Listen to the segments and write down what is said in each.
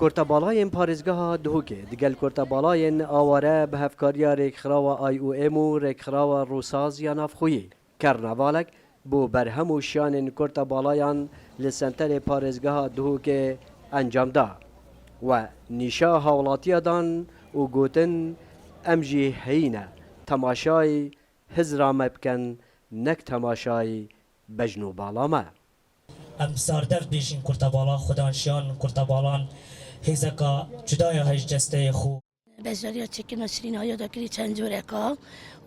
کورتابالاین پارێزگەها دهوکێ دیگەل کورتابالاین ئاوارە بە هەفکاریە رێکخراوە IOM و رێکخراوە ڕووسازیە نافخۆیی کەرنەڤالێک بۆ بەرهەم و شیانên کورتابالایان li senterê parêzgeha Duhokê encam da we nîşa hawlatiya dan û gotin em jî heyîne temaşayê hizra me bikin nek temaşayê bejn û bala me. ام ساردف بیشین کرتبالا خودانشیان کرتبالان هیزکا جدای هج جسته خو بجاریا چکن و شرین های داکری چند جوره که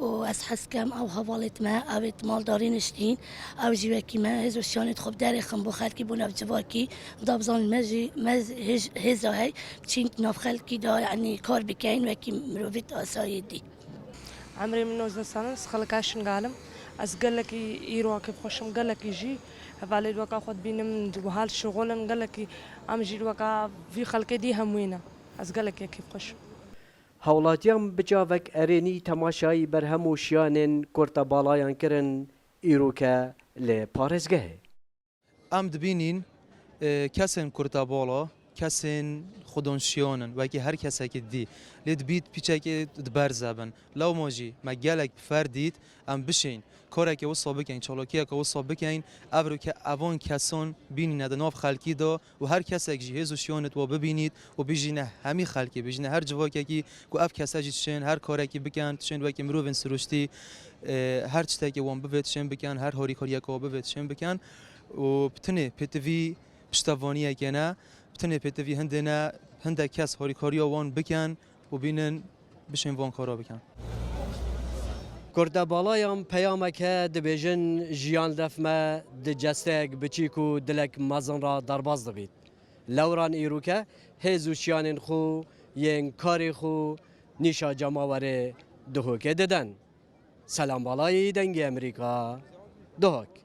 و از حس کم او حوالت ما اوید مالداری نشتین او جیوکی ما هزو شانت خوب داره خم بو خلکی بو نف جواکی دابزان مز هزا هی بچین نف خلکی دا یعنی کار بکین وکی مروفیت آسایی دی عمري من 19 سنة خلقاشن قالم از قال لك يروح كيف خوشم قال لك يجي فعلي الوقا خد بينم وهال شغلن قال لك امجي الوقا في خلقي دي هموينا از قال لك كيف خوش هەوڵاتیان بجاوek erênî temaşayî berhem û şiyanên Kurtebalayan kirin îroke li parêzgehê. Em dibînîn kesên Kurtebala kesên xwedonşiyanin wekî her kesekî dî lê dibît pîçekê diberze bin lewma jî me gelek fer dît em bişên karekê wisa bikin çalakiyeke wisa bikin ev ke evan kesan bînîne di nav xelkî da û her kesek jî hêz û şiyanet we bibînît û bijîne hemî xelkê bijîne her civakekî ku ev kese jî tişên her karekî bikin tişên wekî mirovên siruştî her tiştekê wan bivê tişên bikin her harîkariyeke we bivê tişên bikin û pitinê pêtivî piştevaniyeke ne pitinê pêtivî hindê ne hindek kes harîkariya wan bikin û bînin bişên van kara bikin. Kurtebalayan peyameke dibêjin jiyan def me di cestek biçîk û dilek mezin ra derbas dibît. Lewran îroke hêz û şiyanên xwe yên karê xwe nîşa cemawerê Duhokê didin. Selambalayê dengê Amerîka Duhok.